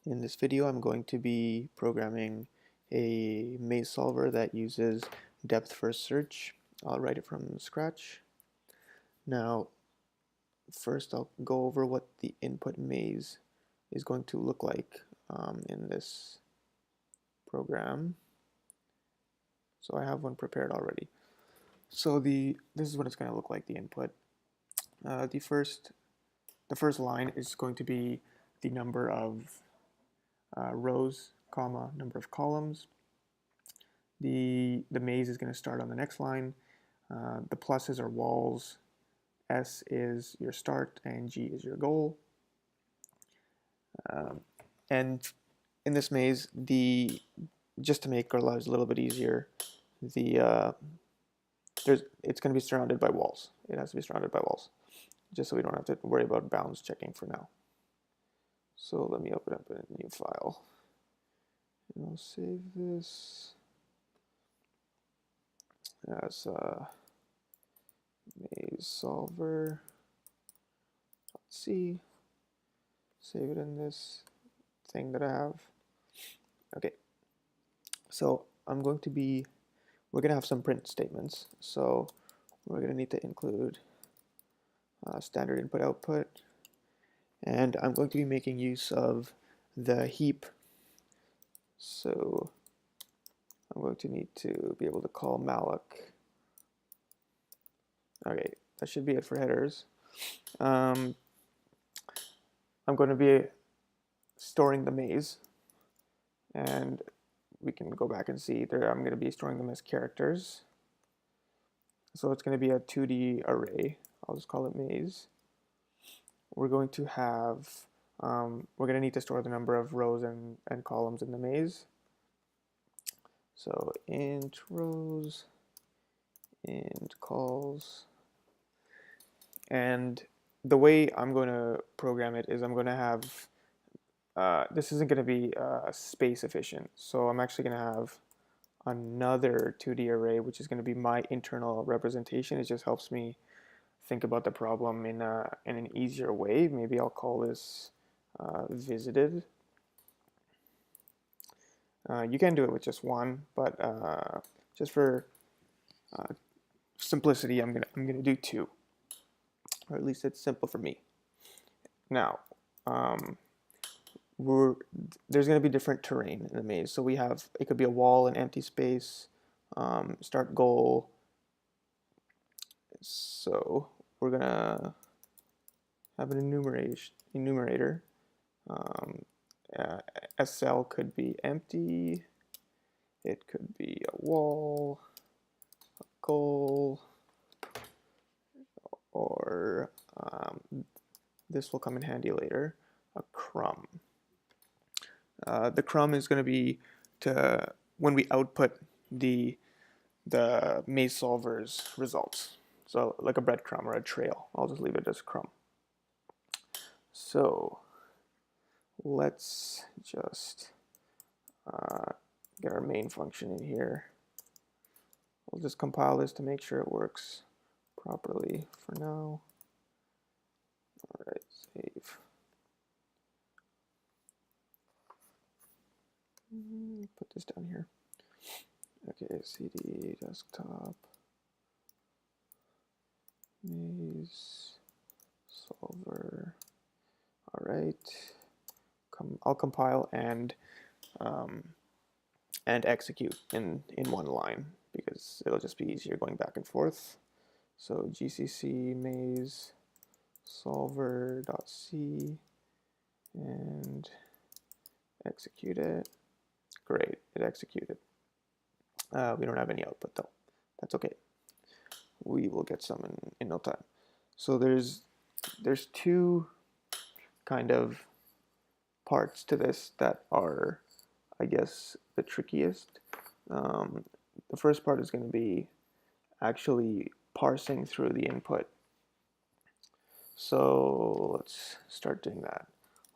In this video, I'm going to be programming a maze solver that uses depth first search. I'll write it from scratch. Now, first I'll go over what the input maze is going to look like in this program. So I have one prepared already. So this is what it's going to look like, the input. The first line is going to be the number of rows, comma, number of columns. The maze is going to start on the next line. The pluses are walls, S is your start, and G is your goal. And in this maze, just to make our lives a little bit easier, it's going to be surrounded by walls. It has to be surrounded by walls, just so we don't have to worry about bounds checking for now. So let me open up a new file, and I'll save this as maze solver. Let's see. Save it in this thing that I have. Okay. So we're going to have some print statements. So we're going to need to include standard input output. And I'm going to be making use of the heap. So I'm going to need to be able to call malloc. Okay, that should be it for headers. I'm going to be storing the maze, and we can go back and see there. I'm going to be storing them as characters. So it's going to be a 2D array. I'll just call it maze. We're going to have, we're going to need to store the number of rows and columns in the maze. So int rows, int calls. And the way I'm going to program it is I'm going to have, this isn't going to be space efficient. So I'm actually going to have another 2D array, which is going to be my internal representation. It just helps me think about the problem in an easier way. Maybe I'll call this visited. You can do it with just one, but just for simplicity, I'm gonna do two, or at least it's simple for me. Now, there's going to be different terrain in the maze. So it could be a wall, an empty space, start goal. So we're going to have an enumerator. A cell could be empty. It could be a wall, a goal, or this will come in handy later, a crumb. The crumb is going to be when we output the maze solver's results. So like a breadcrumb or a trail. I'll just leave it as crumb. So let's just get our main function in here. We'll just compile this to make sure it works properly for now. All right, save. Put this down here. Okay, cd desktop maze solver. All right, I'll compile and execute in one line because it'll just be easier going back and forth. So gcc maze solver.c and execute it. Great, it executed. We don't have any output though. That's okay. We will get some in no time. So there's two kind of parts to this that are, I guess, the trickiest. The first part is going to be actually parsing through the input. So let's start doing that.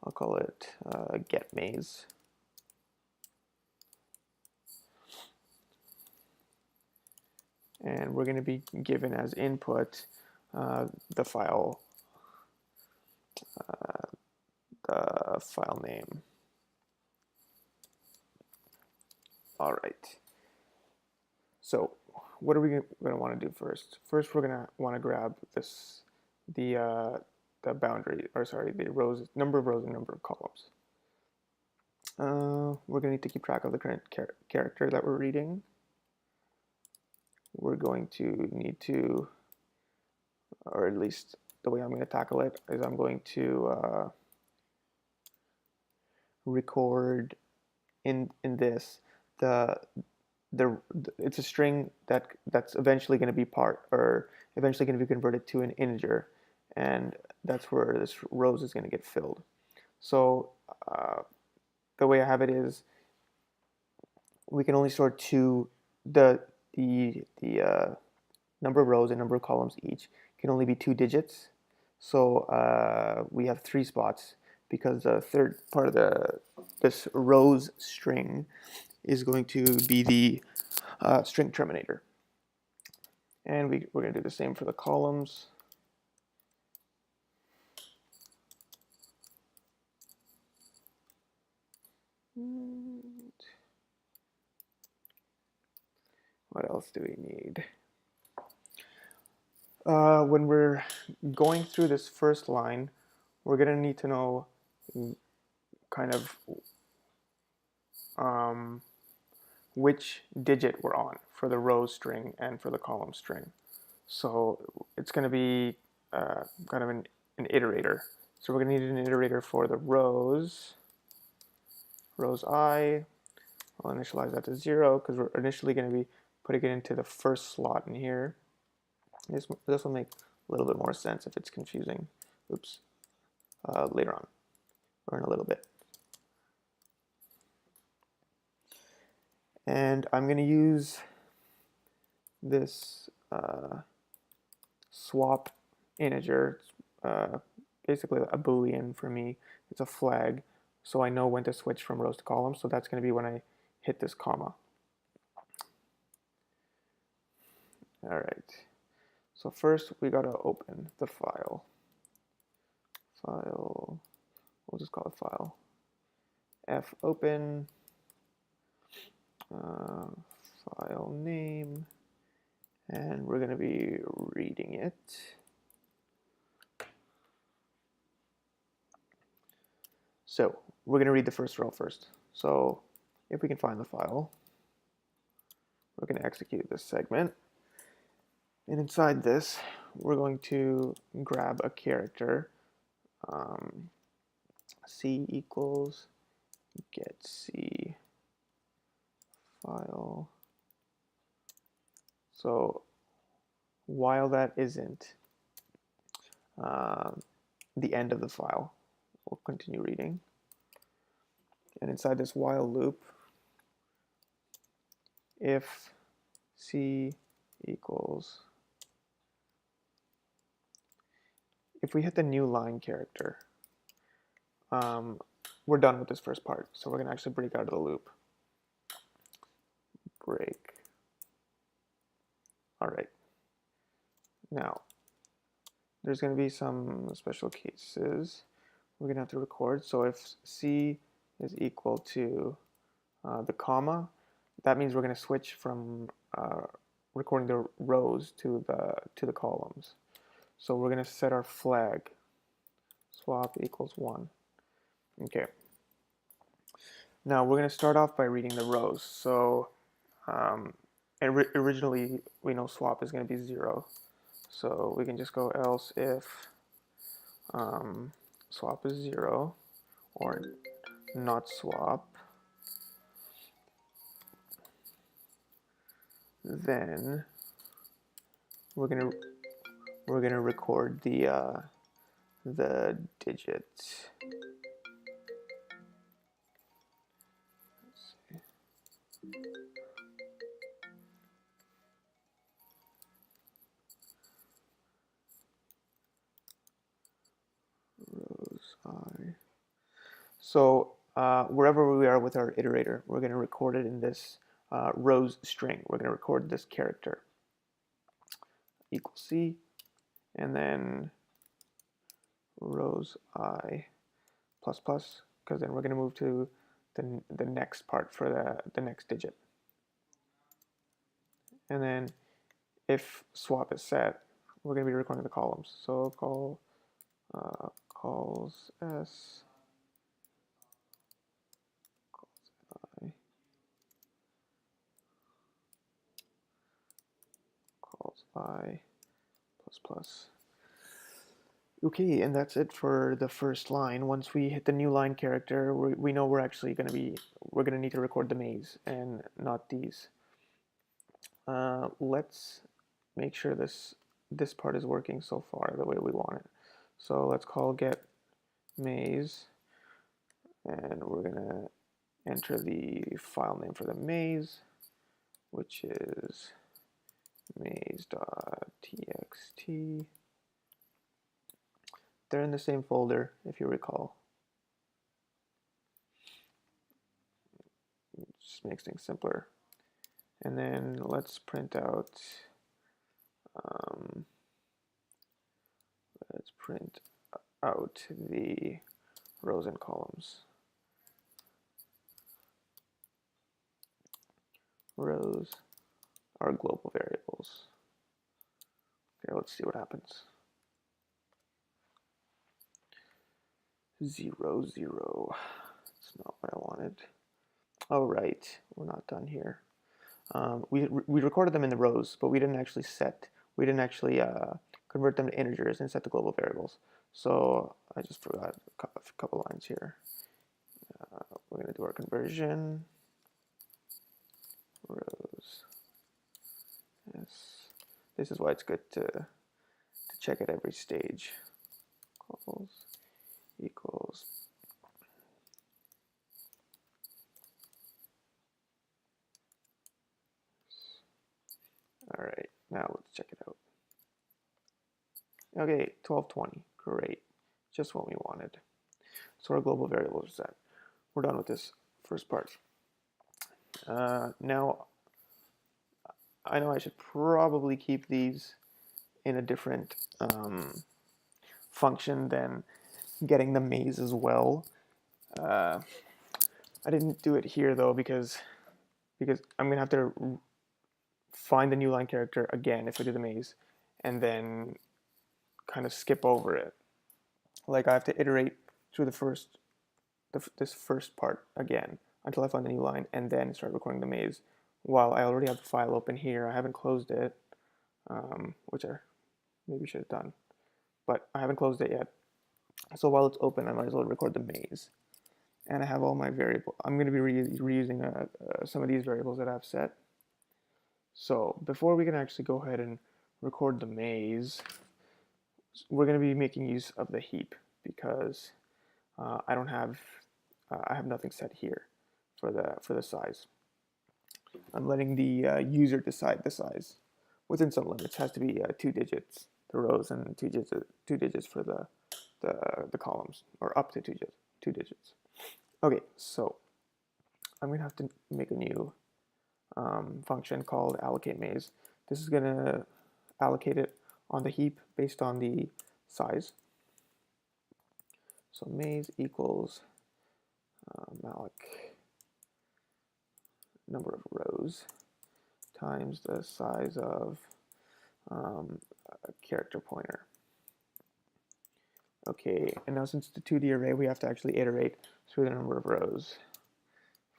I'll call it get maze. And we're going to be given as input the file name. All right. So what are we going to want to do first? First, we're going to want to grab the boundary, or sorry, the rows, number of rows and number of columns. We're going to need to keep track of the current character that we're reading. We're going to need to, or at least the way I'm going to tackle it is I'm going to record in this it's a string that's eventually going to be eventually going to be converted to an integer, and that's where this rows is going to get filled. So the way I have it is we can only store the number of rows and number of columns each can only be 2 digits. So we have 3 spots because the third part of this rows string is going to be the string terminator. And we're going to do the same for the columns. What else do we need? When we're going through this first line, we're going to need to know kind of which digit we're on for the row string and for the column string. So it's going to be kind of an iterator. So we're going to need an iterator for the rows I. I'll initialize that to 0 because we're initially going to be putting it into the first slot in here. This will make a little bit more sense if it's confusing. Oops. Later on, or in a little bit. And I'm going to use this swap integer. It's basically a boolean for me. It's a flag, so I know when to switch from rows to columns. So that's going to be when I hit this comma. All right. So first we got to open the file. We'll just call it file. Fopen, file name, and we're going to be reading it. So we're going to read the first row first. So if we can find the file, we're going to execute this segment. And inside this, we're going to grab a character. C equals get C file. So while that isn't the end of the file, we'll continue reading. And inside this while loop, if C equals, if we hit the new line character, we're done with this first part. So we're going to actually break out of the loop. Break. All right. Now, there's going to be some special cases we're going to have to record. So if C is equal to the comma, that means we're going to switch from recording the rows to the columns. So we're going to set our flag swap equals 1. Okay. Now we're going to start off by reading the rows. So originally we know swap is going to be 0. So we can just go else if swap is 0 or not swap. Then we're gonna record the digit. Rows I. So wherever we are with our iterator, we're going to record it in this rows string. We're going to record this character equals C, and then rows I plus plus, because then we're going to move to the next part for the next digit. and then if swap is set, we're going to be recording the columns. So call calls s calls I calls I plus plus. Okay, and that's it for the first line. Once we hit the new line character, we know we're actually going to need to record the maze and not these. Let's make sure this part is working so far the way we want it. So let's call get maze, and we're gonna enter the file name for the maze, which is maze.txt. They're in the same folder, if you recall. It just makes things simpler. And then let's print out the rows and columns. Rows are global variables. Okay, let's see what happens. 0, 0. That's not what I wanted. Oh, right. We're not done here. We recorded them in the rows, but we didn't actually convert them to integers and set the global variables. So I just forgot a couple lines here. We're going to do our conversion. Rows. Yes. This is why it's good to check at every stage. Calls equals. All right, now let's check it out. Okay, 1220, great, just what we wanted. So our global variables are set. We're done with this first part. Now, I know I should probably keep these in a different function than getting the maze as well. I didn't do it here though because I'm gonna have to find the new line character again if I do the maze, and then kind of skip over it. Like I have to iterate through this first part again until I find the new line, and then start recording the maze. While I already have the file open here, I haven't closed it, which I maybe should have done, but I haven't closed it yet. So while it's open, I might as well record the maze. And I have all my variables. I'm going to be reusing some of these variables that I've set. So before we can actually go ahead and record the maze, we're going to be making use of the heap because I have nothing set here for the size. I'm letting the user decide the size within some limits. It has to be 2 digits, the rows, and 2 digits for the columns, or up to 2 digits. Okay, so I'm gonna have to make a new function called allocate maze. This is gonna allocate it on the heap based on the size. So maze equals malloc number of rows times the size of a character pointer. Okay, and now since it's a 2D array, we have to actually iterate through the number of rows.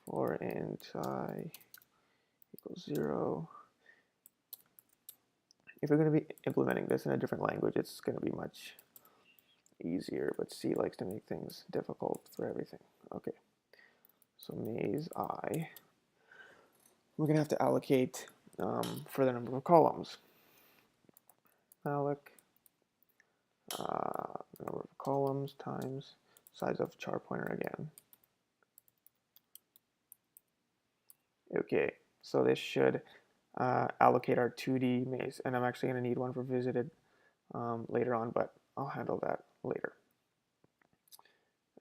For int I equals 0. If we're going to be implementing this in a different language, it's going to be much easier, but C likes to make things difficult for everything. Okay, so maze I, we're going to have to allocate for the number of columns. Malloc number of columns times size of char pointer again. Okay, so this should allocate our 2D maze, and I'm actually going to need one for visited later on, but I'll handle that later.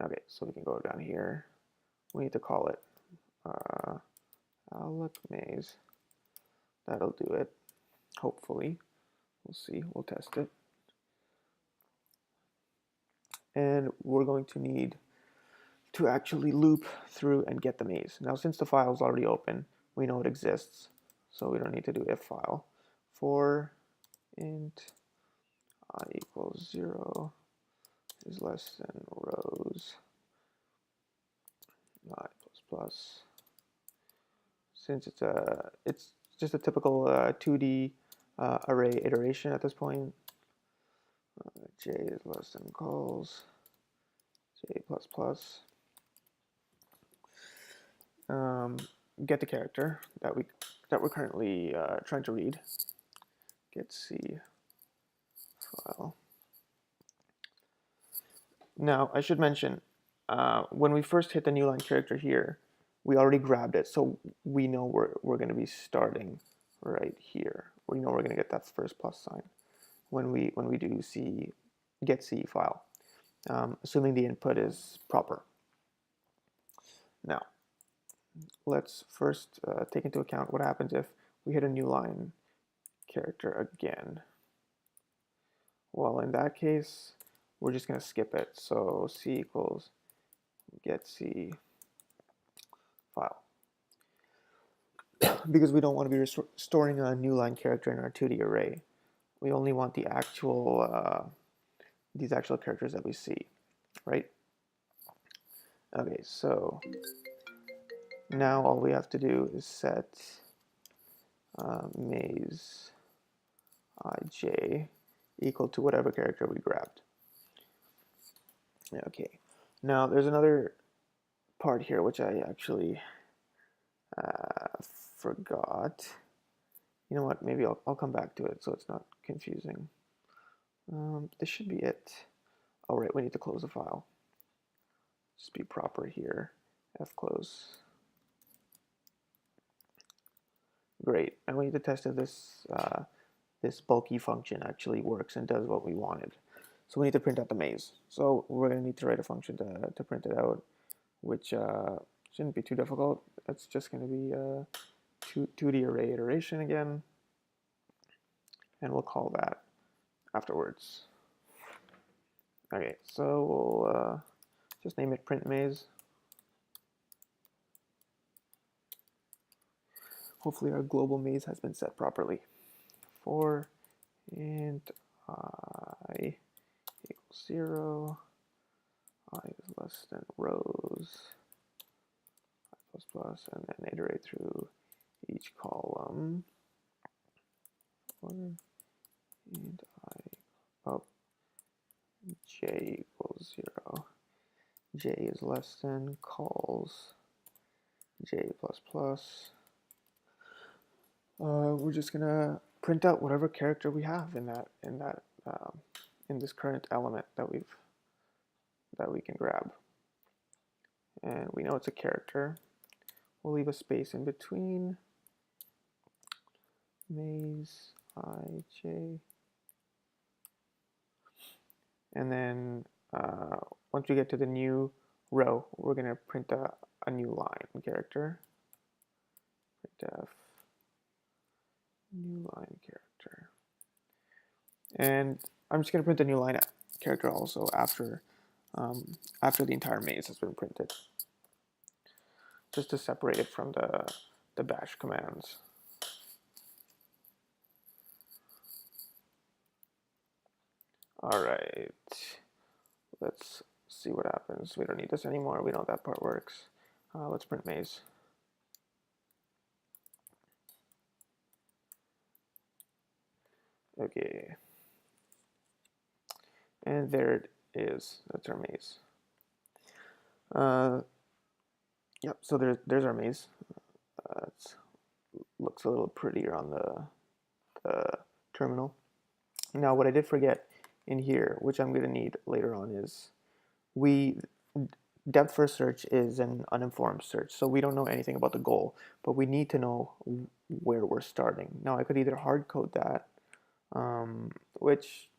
Okay, so we can go down here. We need to call it alloc maze. That'll do it, hopefully. We'll see, we'll test it. And we're going to need to actually loop through and get the maze. Now, since the file is already open, we know it exists. so we don't need to do if file. For int I equals 0 is less than rows I plus plus. Since it's just a typical 2D array iteration at this point. J is less than calls J plus plus. Get the character that we're currently trying to read. Get C file. Now I should mention when we first hit the new line character here, we already grabbed it, so we know we're going to be starting right here. We know we're going to get that first plus sign when we do get C file, assuming the input is proper. Now let's first take into account what happens if we hit a new line character again. Well, in that case, we're just going to skip it. So C equals get C file. Because we don't want to be storing a new line character in our 2D array. We only want the actual these actual characters that we see, right? Okay, so now all we have to do is set maze ij equal to whatever character we grabbed. Okay, now there's another part here which I actually forgot. You know what, maybe I'll come back to it so it's not confusing. This should be it. Oh right, we need to close the file. Just be proper here. Fclose. Great, and we need to test if this this bulky function actually works and does what we wanted. So we need to print out the maze. So we're going to need to write a function to print it out, which shouldn't be too difficult. It's just going to be a 2D array iteration again, and we'll call that afterwards. Okay, so we'll just name it print maze. Hopefully our global maze has been set properly. For int I equals 0, I is less than rows, I plus plus, and then iterate through each column. For int I, j equals 0, j is less than calls j plus plus. We're just gonna print out whatever character we have in this current element that we can grab, and we know it's a character. We'll leave a space in between maze ij, and then once we get to the new row, we're gonna print a new line character. Printf new line character, and I'm just going to print a new line character also after the entire maze has been printed, just to separate it from the bash commands. All right, let's see what happens. We don't need this anymore. We know that part works. Let's print maze. Okay, and there it is. That's our maze. Yep. So there's our maze. It looks a little prettier on the terminal. Now, what I did forget in here, which I'm going to need later on, is depth first search is an uninformed search, so we don't know anything about the goal, but we need to know where we're starting. Now, I could either hard code that, which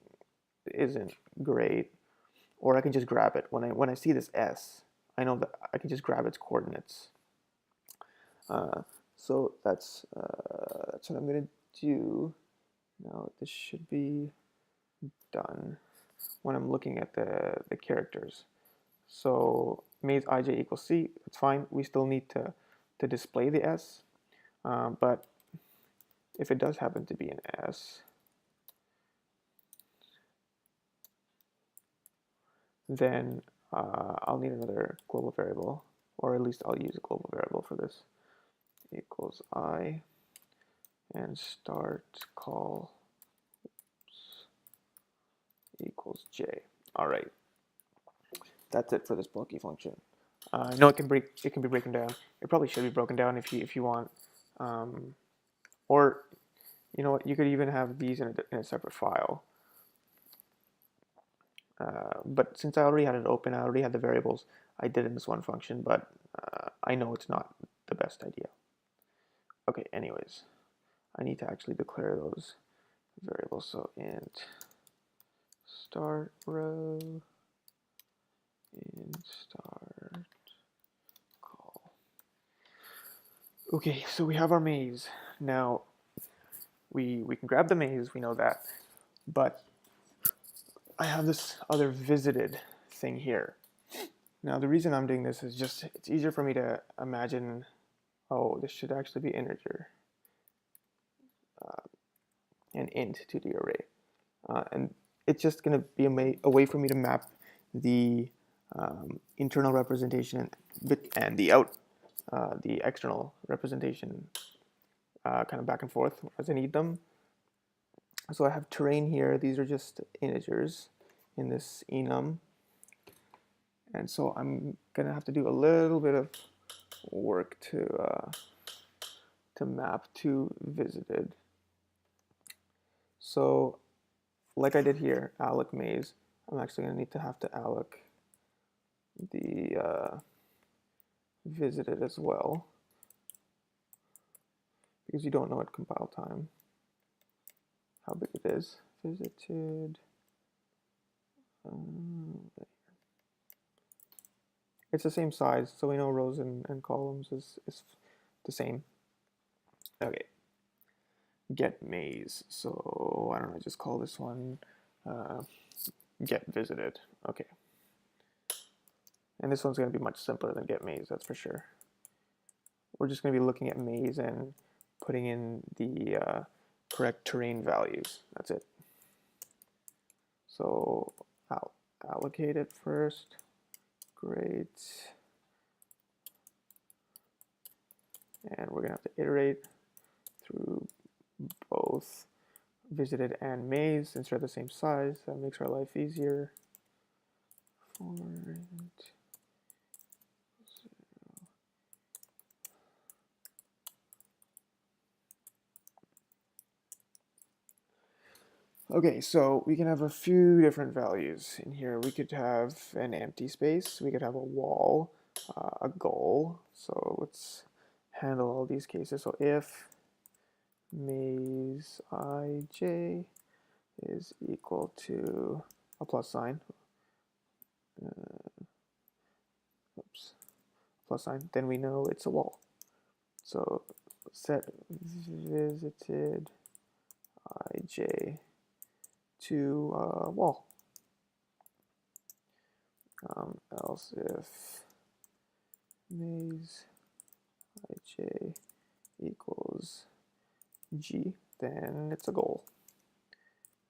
isn't great, or I can just grab it. When I see this S, I know that I can just grab its coordinates. So that's what I'm going to do. Now this should be done when I'm looking at the characters. So maze ij equals c, it's fine. We still need to display the S, but if it does happen to be an S, then I'll need another global variable, or at least I'll use a global variable for this, equals I, and start call equals J. All right, that's it for this bulky function. No, it can be broken down. It probably should be broken down if you want, or you know what, you could even have these in a separate file. But since I already had it open, I already had the variables, I did in this one function, but I know it's not the best idea. Okay, anyways, I need to actually declare those variables. So int start row, int start call. Okay, so we have our maze. Now, we can grab the maze, we know that, but I have this other visited thing here. Now, the reason I'm doing this is just, it's easier for me to imagine, oh, this should actually be integer, and int to the array. And it's just going to be a way for me to map the internal representation and the external representation kind of back and forth as I need them. So I have terrain here. These are just integers in this enum. And so I'm going to have to do a little bit of work to map to visited. So like I did here, alloc maze, I'm actually going to need to have to alloc the visited as well, because you don't know at compile time how big it is. Visited. It's the same size, so we know rows and columns is the same. Okay. Get maze. So why don't I just call this one get visited. Okay. And this one's going to be much simpler than get maze, that's for sure. We're just going to be looking at maze and putting in the correct terrain values. That's it. So I'll allocate it first. Great. And we're going to have to iterate through both visited and maze since they're the same size. That makes our life easier. Okay, so we can have a few different values in here. We could have an empty space, we could have a wall, a goal. So let's handle all these cases. So if maze ij is equal to a plus sign, plus sign, then we know it's a wall. So set visited ij to wall. Else if maze ij equals g, then it's a goal.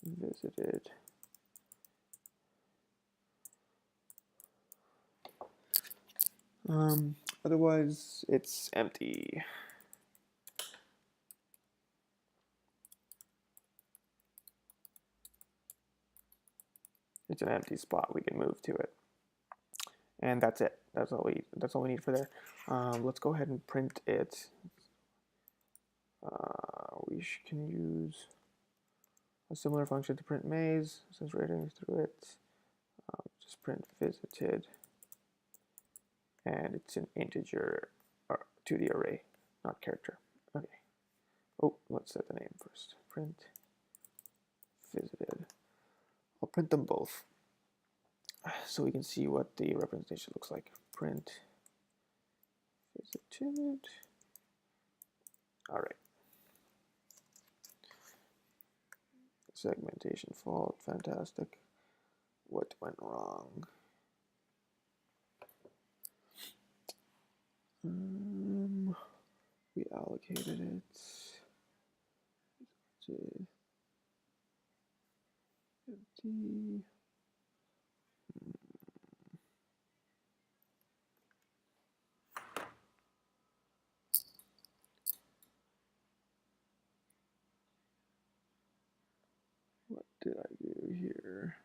Visited. Otherwise, it's empty. It's an empty spot. We can move to it, and that's it. That's all we need for there. Let's go ahead and print it. We can use a similar function to print maze since we're iterating through it. Just print visited, and it's an integer to the array, not character. Okay. Oh, let's set the name first. Print visited. I'll print them both so we can see what the representation looks like. Print visited. All right. Segmentation fault, fantastic. What went wrong? We allocated it. empty. What did I do here?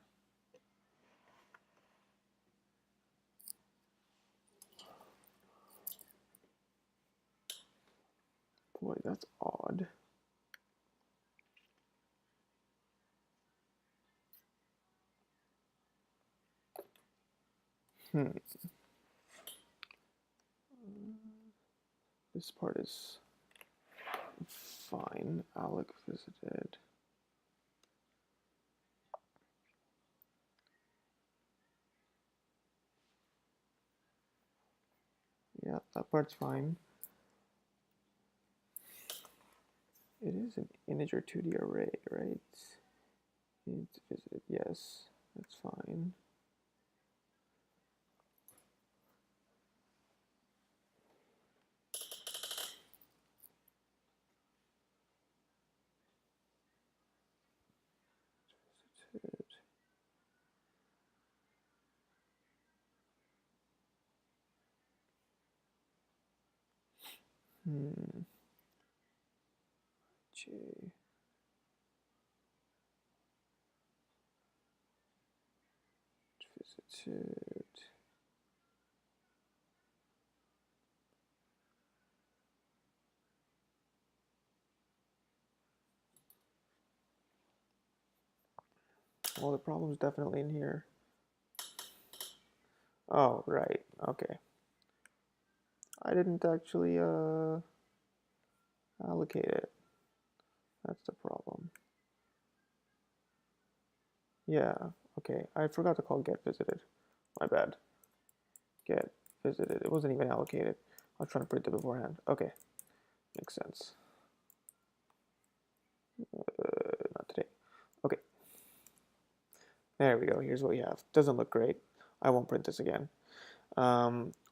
Boy, that's odd. This part is fine. Alec visited. Yeah, that part's fine. It is an integer 2D array, right? It's visited, yes, that's fine. Visited. J. Visited. Well, the problem's definitely in here. Oh, right, okay. I didn't actually allocate it. That's the problem. Yeah, okay. I forgot to call get visited. My bad. Get visited. It wasn't even allocated. I was trying to print it beforehand. Okay, makes sense. Not today. Okay. There we go. Here's what we have. Doesn't look great. I won't print this again.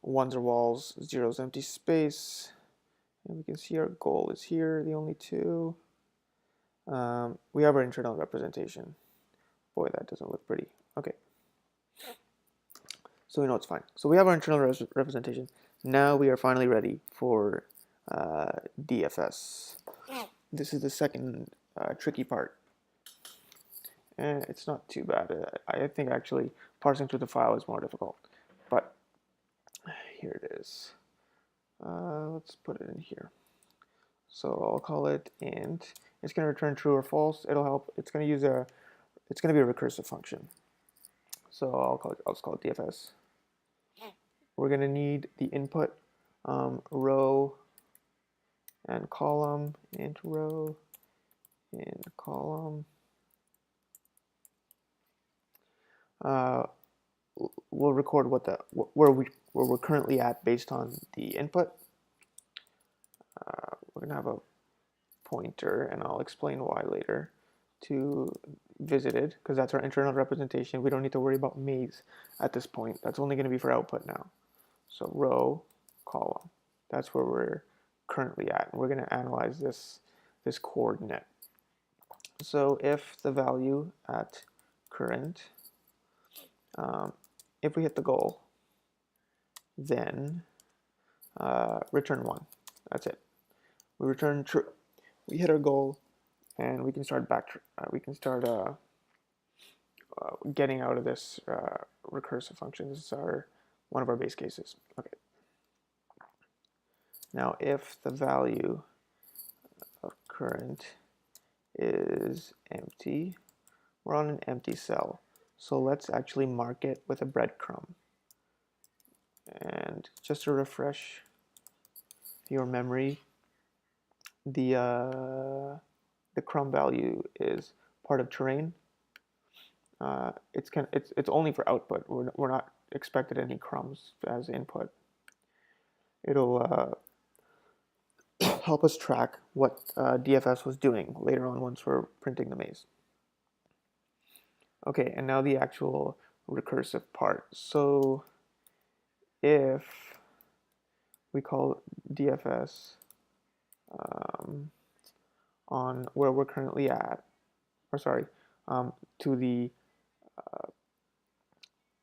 Ones are walls, zeros empty space. And we can see our goal is here, the only two. We have our internal representation. Boy, that doesn't look pretty. Okay. So we know it's fine. So we have our internal representation. Now we are finally ready for DFS. This is the second tricky part. And it's not too bad. I think actually parsing through the file is more difficult. But here it is. Let's put it in here. So I'll call it int. It's going to return true or false. It'll help. It's going to use a. It's going to be a recursive function. So I'll just call it DFS. We're going to need the input row and column, int row, int column. We'll record where we're currently at based on the input. We're going to have a pointer, and I'll explain why later, to visited, because that's our internal representation. We don't need to worry about maze at this point. That's only going to be for output now. So row, column. That's where we're currently at. We're going to analyze this coordinate. So if the value at current, if we hit the goal, then return 1. That's it. We return true. We hit our goal, and we can start getting out of this recursive function. This is one of our base cases. Okay. Now, if the value of current is empty, we're on an empty cell. So let's actually mark it with a breadcrumb. And just to refresh your memory, the crumb value is part of terrain. It's only for output. We're not expected any crumbs as input. It'll help us track what DFS was doing later on once we're printing the maze. Okay, and now the actual recursive part. So if we call DFS on where we're currently at, or sorry, to the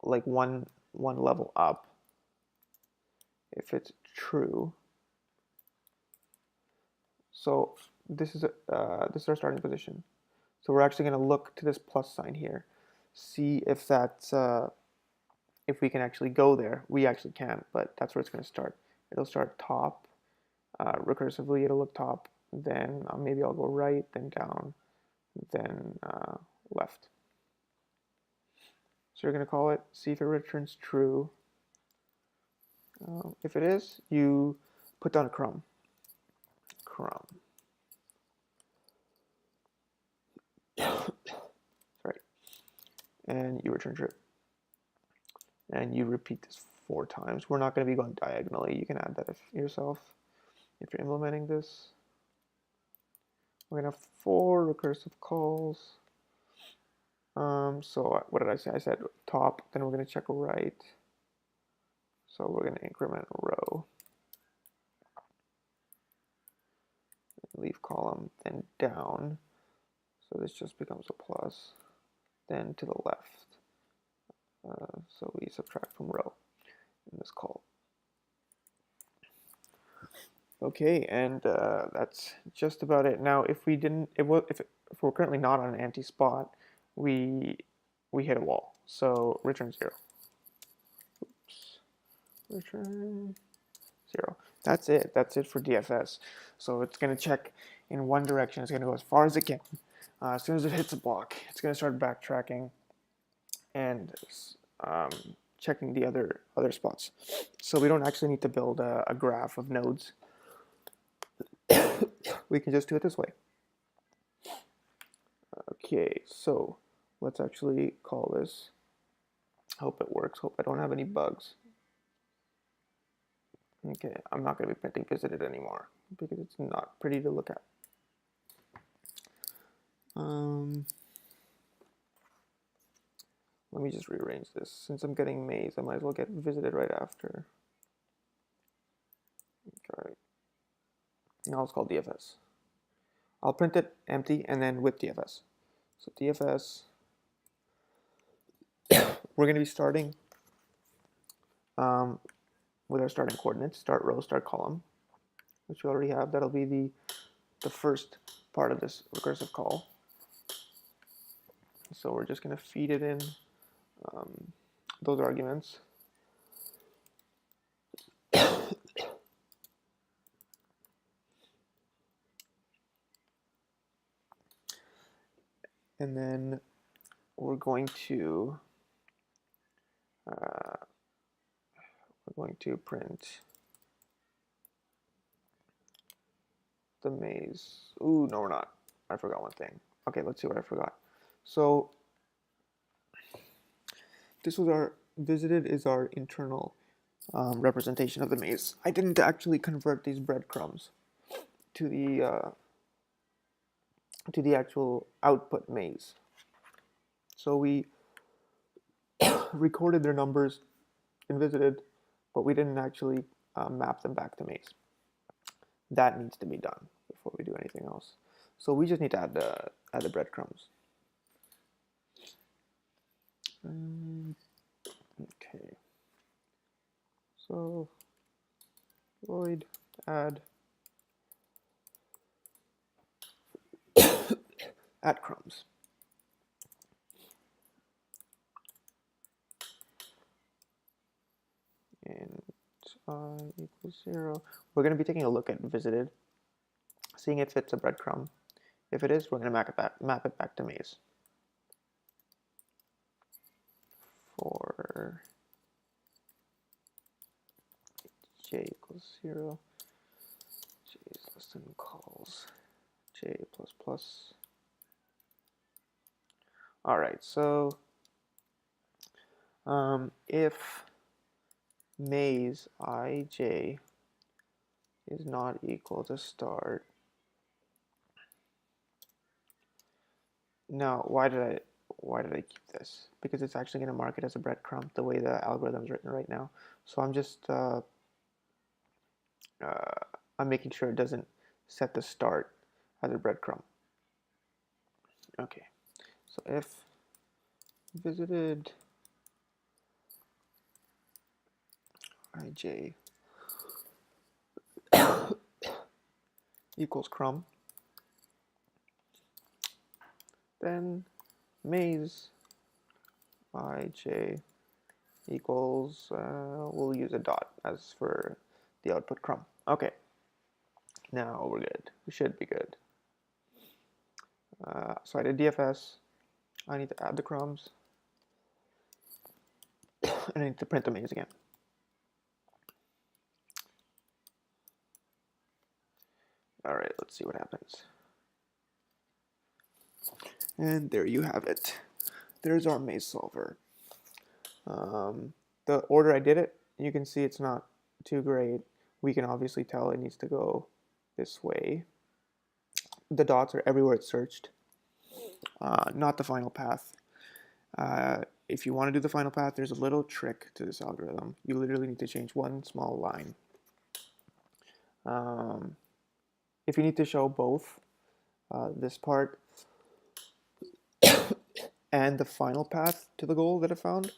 like one level up, if it's true. So this is our starting position. So we're actually going to look to this plus sign here, see if that's if we can actually go there. We actually can, but that's where it's going to start. It'll start top, recursively it'll look top, then maybe I'll go right, then down, then left. So you're going to call it, see if it returns true. If it is, you put down a crumb. Sorry. And you return true. And you repeat this 4 times. We're not going to be going diagonally. You can add that yourself if you're implementing this. We're going to have 4 recursive calls. So what did I say? I said top, then we're going to check right. So we're going to increment row. Leave column, then down. So this just becomes a plus. Then to the left. So we subtract from row in this call. Okay, and that's just about it. Now, if we didn't, if we're currently not on an empty spot, we hit a wall. So return 0. Oops. Return 0. That's it. That's it for DFS. So it's going to check in one direction. It's going to go as far as it can. As soon as it hits a block, it's going to start backtracking and checking the other spots. So we don't actually need to build a graph of nodes. We can just do it this way. Okay, so let's actually call this. Hope it works. Hope I don't have any bugs. Okay, I'm not going to be printing visited anymore because it's not pretty to look at. Let me just rearrange this. Since I'm getting maze, I might as well get visited right after. Okay. Now it's called DFS. I'll print it empty and then with DFS. So DFS, we're going to be starting with our starting coordinates, start row, start column, which we already have. That'll be the first part of this recursive call. So we're just going to feed it in those arguments. And then we're going to print the maze. Ooh, no, we're not. I forgot one thing. Okay, let's see what I forgot. So this was our visited is our internal representation of the maze. I didn't actually convert these breadcrumbs to the actual output maze. So we recorded their numbers in visited, but we didn't actually map them back to maze. That needs to be done before we do anything else. So we just need to add the breadcrumbs. Okay. So void add add crumbs. And I equals 0. We're going to be taking a look at visited, seeing if it's a breadcrumb. If it is, we're going to map it back to maze. For j equals 0, j is less than calls, j plus plus. All right, so if maze ij is not equal to start. Now, why did I keep this? Because it's actually going to mark it as a breadcrumb the way the algorithm is written right now. So I'm just I'm making sure it doesn't set the start as a breadcrumb. Okay, so if visited ij equals crumb, then maze ij equals, we'll use a dot as for the output crumb. Okay, now we're good. We should be good. So I did DFS. I need to add the crumbs. And I need to print the maze again. All right, let's see what happens. And there you have it. There's our maze solver. The order I did it, you can see it's not too great. We can obviously tell it needs to go this way. The dots are everywhere it's searched, not the final path. If you want to do the final path, there's a little trick to this algorithm. You literally need to change one small line. If you need to show both this part and the final path to the goal that I found,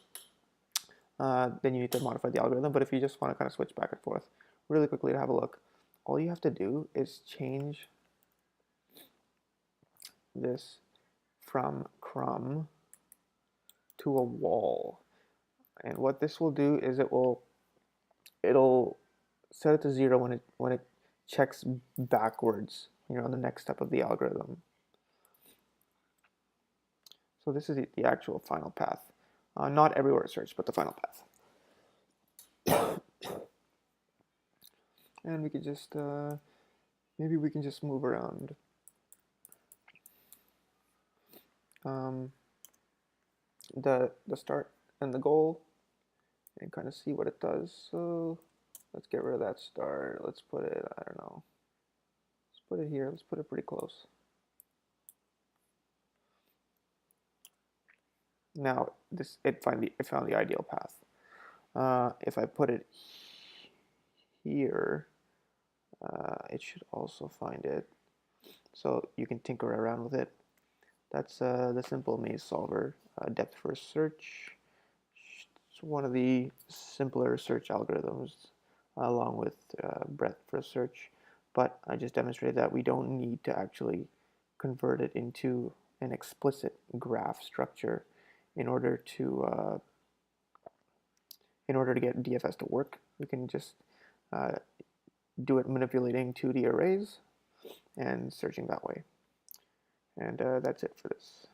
then you need to modify the algorithm. But if you just want to kind of switch back and forth really quickly to have a look, all you have to do is change this from crumb to a wall. And what this will do is it'll set it to 0 when it checks backwards, on the next step of the algorithm. So this is the actual final path. Not everywhere it's searched, but the final path. And we could just, maybe we can just move around the start and the goal and kind of see what it does. So let's get rid of that start. Let's put it, I don't know. Let's put it here. Let's put it pretty close. Now it found the ideal path. If I put it here, it should also find it. So you can tinker around with it. That's the simple maze solver. Depth first search. It's one of the simpler search algorithms, along with breadth first search. But I just demonstrated that we don't need to actually convert it into an explicit graph structure in order to get DFS to work. We can just do it manipulating 2D arrays and searching that way. And that's it for this.